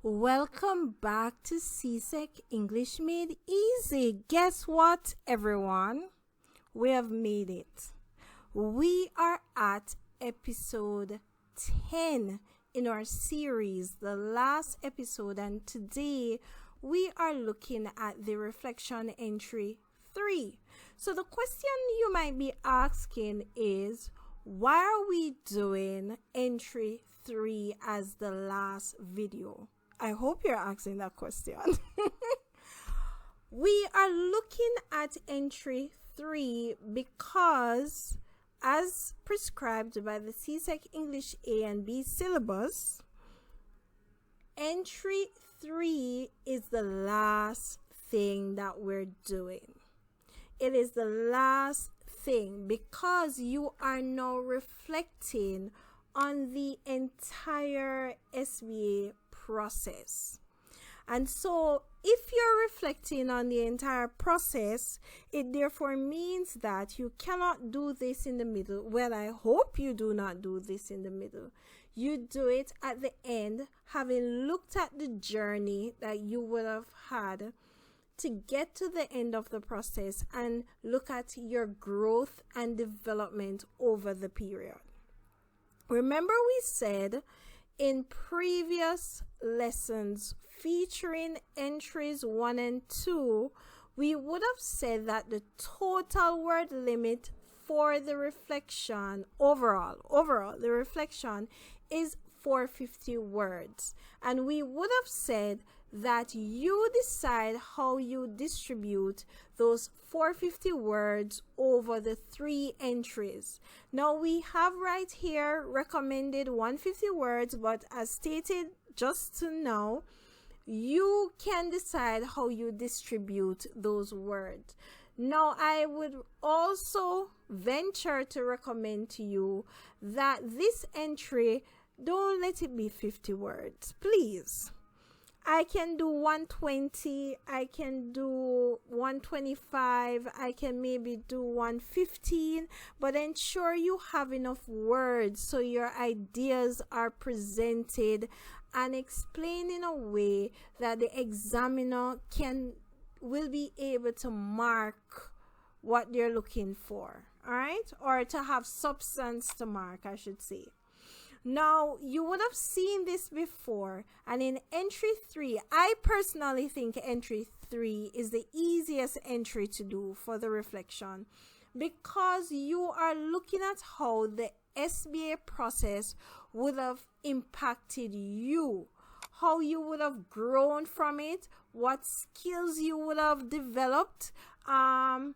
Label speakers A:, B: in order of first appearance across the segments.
A: Welcome back to CSEC English Made Easy. Guess what, everyone? We have made it. We are at episode 10 in our series, the last episode, and today we are looking at the reflection entry 3. So the question you might be asking is, why are we doing entry 3 as the last video? I hope you're asking that question. We are looking at entry 3 because, as prescribed by the CSEC English A and B syllabus, entry 3 is the last thing that we're doing. It is the last thing because you are now reflecting on the entire SBA process. And so if you're reflecting on the entire process, it therefore means that you cannot do this in the middle. Well, I hope you do not do this in the middle. You do it at the end, having looked at the journey that you would have had to get to the end of the process and look at your growth and development over the period. Remember, we said in previous lessons featuring entries 1 and 2, we would have said that the total word limit for the reflection overall, the reflection is 450 words. And we would have said that you decide how you distribute those 450 words over the 3 entries. Now we have right here recommended 150 words, but as stated just now, you can decide how you distribute those words. Now I would also venture to recommend to you that this entry, don't let it be 50 words, please. I can do 120, I can do 125, I can maybe do 115, but ensure you have enough words so your ideas are presented and explained in a way that the examiner will be able to mark what they're looking for, all right? Or to have substance to mark, I should say. Now, you would have seen this before, and in entry 3, I personally think entry 3 is the easiest entry to do for the reflection because you are looking at how the SBA process would have impacted you, how you would have grown from it, what skills you would have developed, how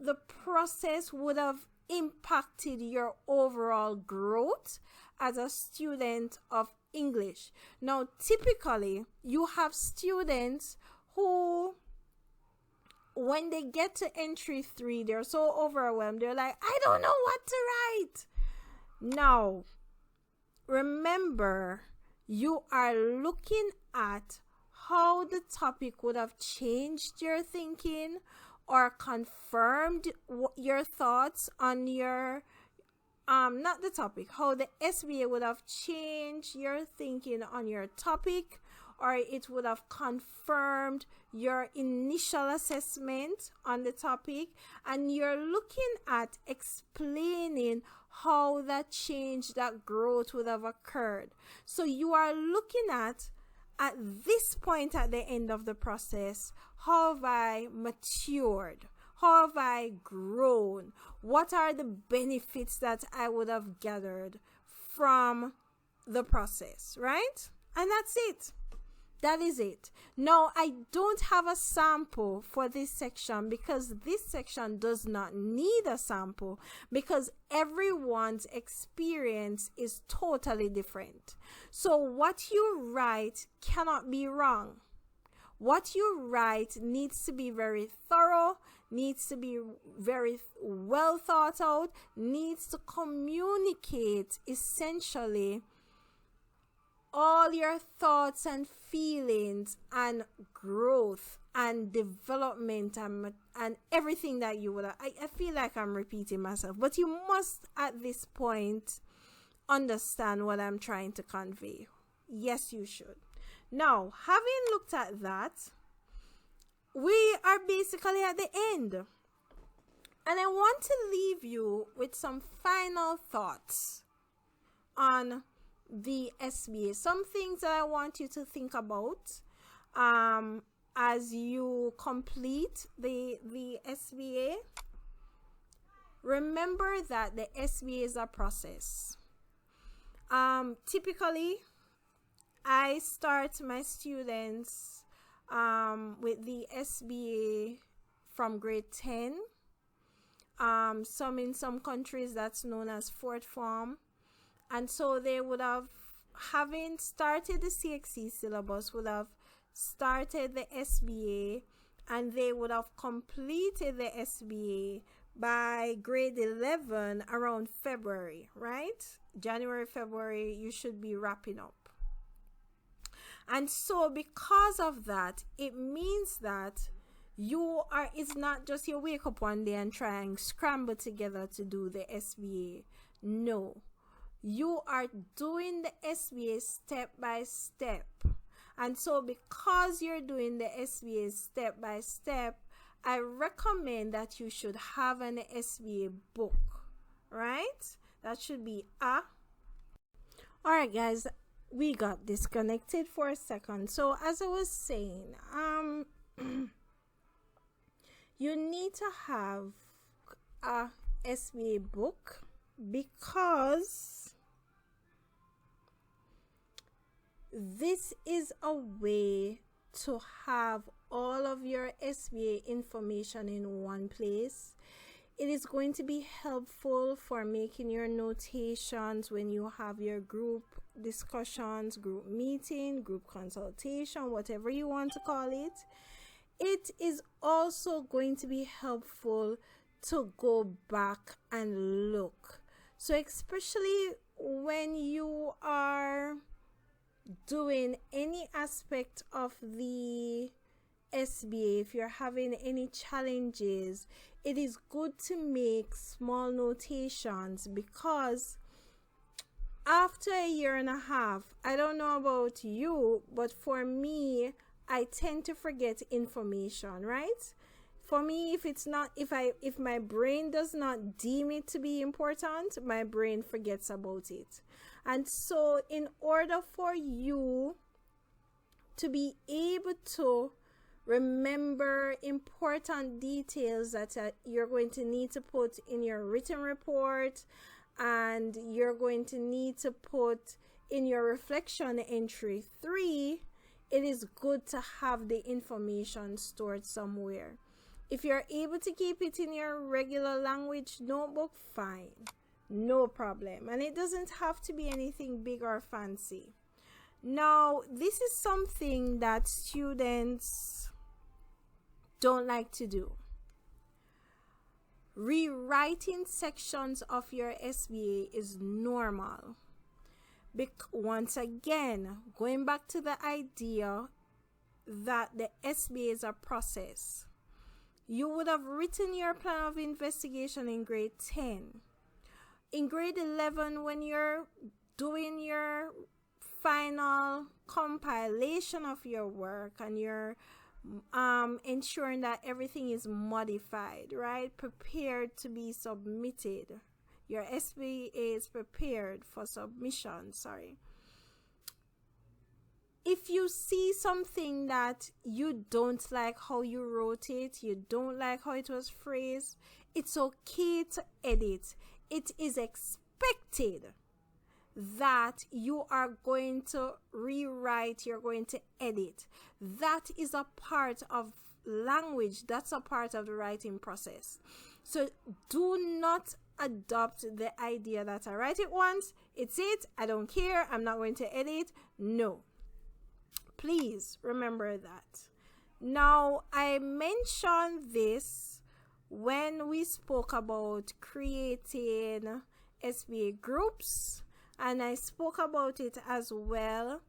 A: the process would have impacted your overall growth as a student of English. Now, typically, you have students who, when they get to entry 3, they're so overwhelmed. They're like, I don't know what to write. Now, remember, you are looking at how the topic would have changed your thinking or confirmed your thoughts on your, not the topic, how the SBA would have changed your thinking on your topic, or it would have confirmed your initial assessment on the topic, and you're looking at explaining how that change, that growth would have occurred. So you are looking at this point at the end of the process, how have I matured? How have I grown? What are the benefits that I would have gathered from the process, right? And that's it. That is it. Now, I don't have a sample for this section because this section does not need a sample because everyone's experience is totally different. So what you write cannot be wrong. What you write needs to be very thorough, needs to be very well thought out, needs to communicate essentially all your thoughts and feelings and growth and development and everything that you would have. I feel like I'm repeating myself, but you must at this point understand what I'm trying to convey. Yes, you should. Now, having looked at that, we are basically at the end. And I want to leave you with some final thoughts on the SBA. Some things that I want you to think about as you complete the SBA. Remember that the SBA is a process. Typically, I start my students with the SBA from grade 10. In some countries that's known as fourth form. And so they would have, having started the CXC syllabus, would have started the SBA, and they would have completed the SBA by grade 11 around February, right? January, February, you should be wrapping up. And so because of that, it means that it's not just you wake up one day and try and scramble together to do the SBA. No, you are doing the SBA step by step. And so because you're doing the SBA step by step, I recommend that you should have an SBA book, right? That should be a. All right, guys, we got disconnected for a second. So as I was saying, you need to have a SBA book because this is a way to have all of your SBA information in one place. It is going to be helpful for making your notations when you have your group discussions, group meeting, group consultation, whatever you want to call it. It is also going to be helpful to go back and look. So especially when you are doing any aspect of the SBA, if you're having any challenges, it is good to make small notations, because after a year and a half, I don't know about you, but for me, I tend to forget information, right? For me, if my brain does not deem it to be important, my brain forgets about it. And so in order for you to be able to remember important details that you're going to need to put in your written report, and you're going to need to put in your reflection entry 3, it is good to have the information stored somewhere. If you're able to keep it in your regular language notebook, fine, no problem. And it doesn't have to be anything big or fancy. Now, this is something that students don't like to do. Rewriting sections of your SBA is normal. Once again, going back to the idea that the SBA is a process. You would have written your plan of investigation in grade 10. In grade 11, when you're doing your final compilation of your work and you're ensuring that everything is modified, right? Prepared to be submitted. Your SBA is prepared for submission, If you see something that you don't like how you wrote it, you don't like how it was phrased, it's okay to edit. It is expected that you are going to rewrite, you're going to edit. That is a part of language. That's a part of the writing process. So do not adopt the idea that I write it once, it's it, I don't care, I'm not going to edit. No. Please remember that. Now, I mentioned this when we spoke about creating SBA groups, and I spoke about it as well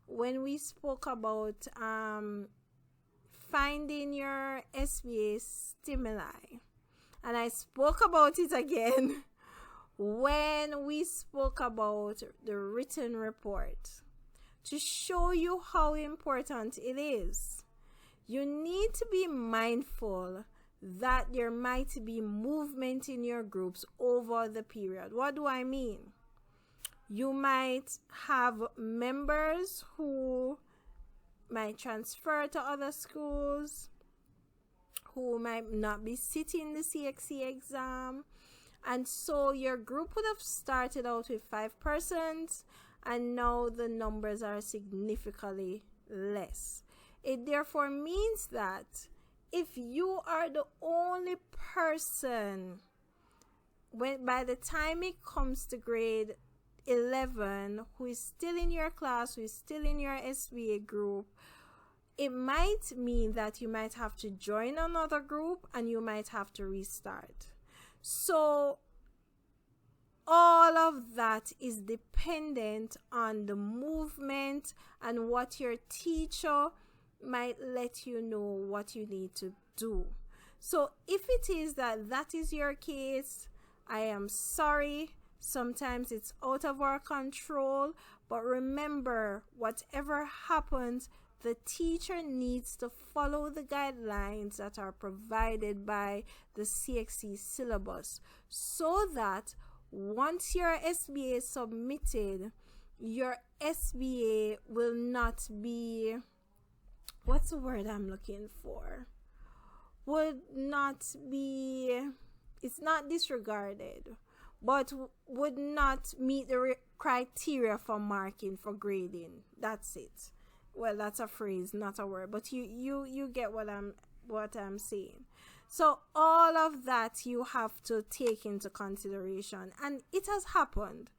A: when we spoke about finding your SBA stimuli. And I spoke about it again when we spoke about the written report. to show you how important it is. You need to be mindful that there might be movement in your groups over the period. What do I mean? You might have members who might transfer to other schools, who might not be sitting the CXC exam, and so your group would have started out with 5 persons, and now the numbers are significantly less. It therefore means that if you are the only person, by the time it comes to grade 11, who is still in your class, who is still in your SBA group, it might mean that you might have to join another group and you might have to restart. So all of that is dependent on the movement and what your teacher might let you know what you need to do. So if it is that is your case, I am sorry. Sometimes it's out of our control, but remember, whatever happens, the teacher needs to follow the guidelines that are provided by the CXC syllabus, so that once your SBA is submitted, your SBA will not be, what's the word I'm looking for? Would not be, it's not disregarded, but would not meet the criteria for marking, for grading. That's it. Well, that's a phrase, not a word, but you get what I'm saying. So all of that you have to take into consideration, and it has happened.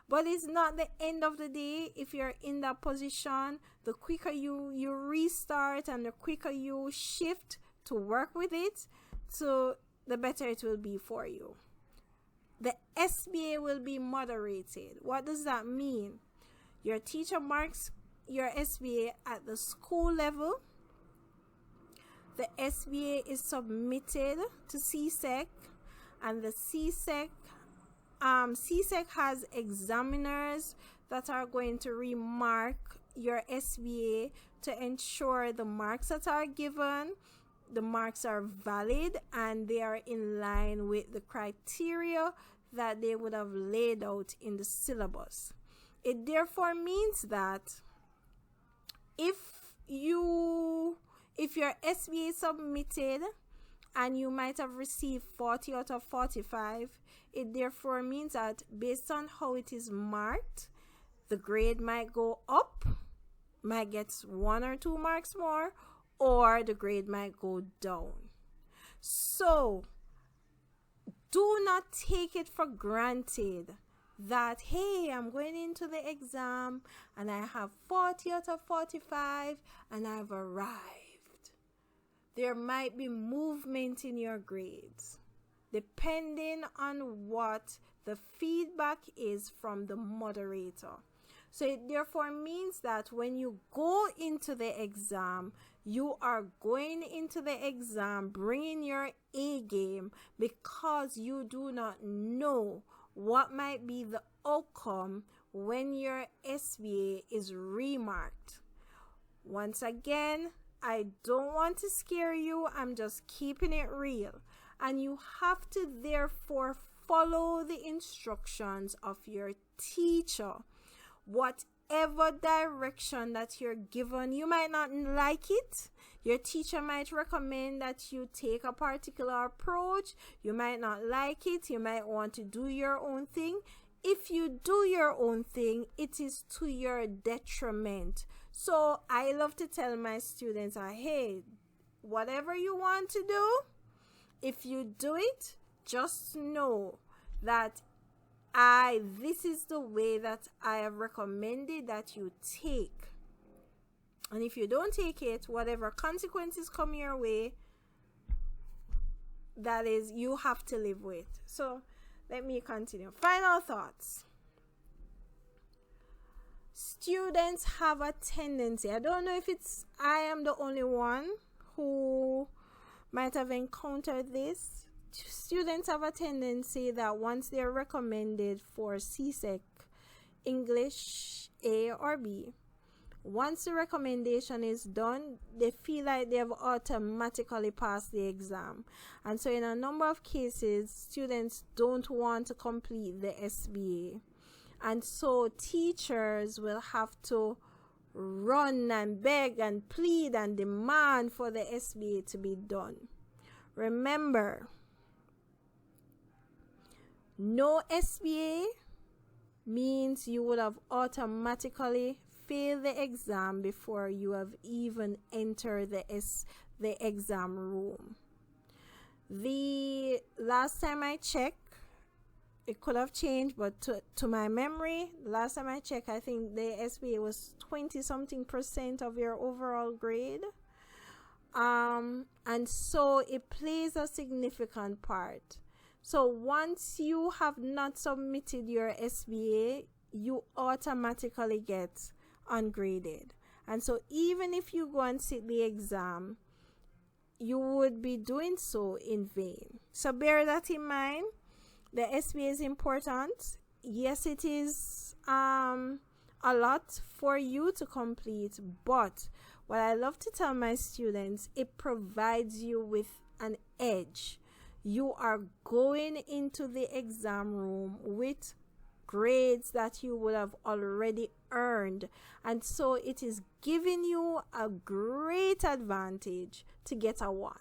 A: But it's not the end of the day. If you're in that position, the quicker you restart and the quicker you shift to work with it, so the better it will be for you. The SBA will be moderated. What does that mean? Your teacher marks your SBA at the school level. The SBA is submitted to CSEC, and the CSEC has examiners that are going to remark your SBA to ensure the marks that are given, the marks are valid and they are in line with the criteria that they would have laid out in the syllabus. It therefore means that if your SBA is submitted and you might have received 40 out of 45, it therefore means that based on how it is marked, the grade might go up, might get 1 or 2 marks more, or the grade might go down. So do not take it for granted that, hey, I'm going into the exam and I have 40 out of 45 and I've arrived. There might be movement in your grades depending on what the feedback is from the moderator. So it therefore means that when you go into the exam, you are going into the exam bringing your A game, because you do not know what might be the outcome when your SBA is remarked. Once again, I don't want to scare you. I'm just keeping it real. And you have to therefore follow the instructions of your teacher. Whatever direction that you're given, you might not like it. Your teacher might recommend that you take a particular approach. You might not like it. You might want to do your own thing. If you do your own thing, it is to your detriment. So I love to tell my students, hey, whatever you want to do, if you do it, just know that this is the way that I have recommended that you take. And if you don't take it, whatever consequences come your way, that is, you have to live with. So let me continue. Final thoughts. Students have a tendency, I don't know if I am the only one who might have encountered this. Students have a tendency that once they're recommended for CSEC English A or B, once the recommendation is done, they feel like they have automatically passed the exam. And so in a number of cases, students don't want to complete the SBA. And so teachers will have to run and beg and plead and demand for the SBA to be done. Remember, no SBA means you would have automatically failed the exam before you have even entered the exam room. The last time I checked, it could have changed, but to my memory, last time I checked, I think the SBA was 20-something% of your overall grade. And so it plays a significant part. So once you have not submitted your SBA, you automatically get ungraded. And so even if you go and sit the exam, you would be doing so in vain. So bear that in mind. The SBA is important. Yes, it is a lot for you to complete, but what I love to tell my students, it provides you with an edge. You are going into the exam room with grades that you would have already earned, and so it is giving you a great advantage to get a 1.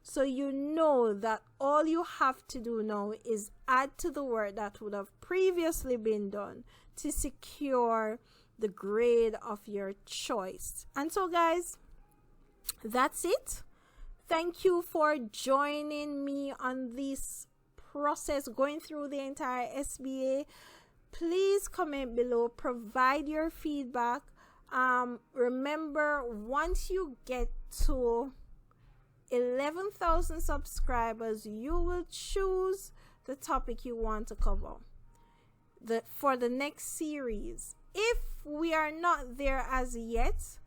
A: So you know that all you have to do now is add to the work that would have previously been done to secure the grade of your choice. And so guys, that's it. Thank you for joining me on this process, going through the entire SBA. Please comment below, provide your feedback. Remember, once you get to 11,000 subscribers, you will choose the topic you want to cover for the next series. If we are not there as yet,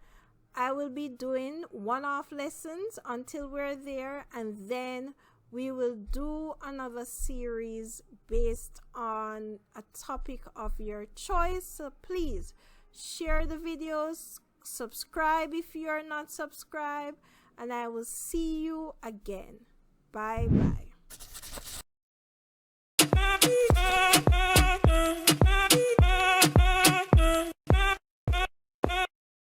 A: I will be doing one-off lessons until we're there, and then we will do another series based on a topic of your choice. So please share the videos, subscribe if you are not subscribed, and I will see you again. Bye bye.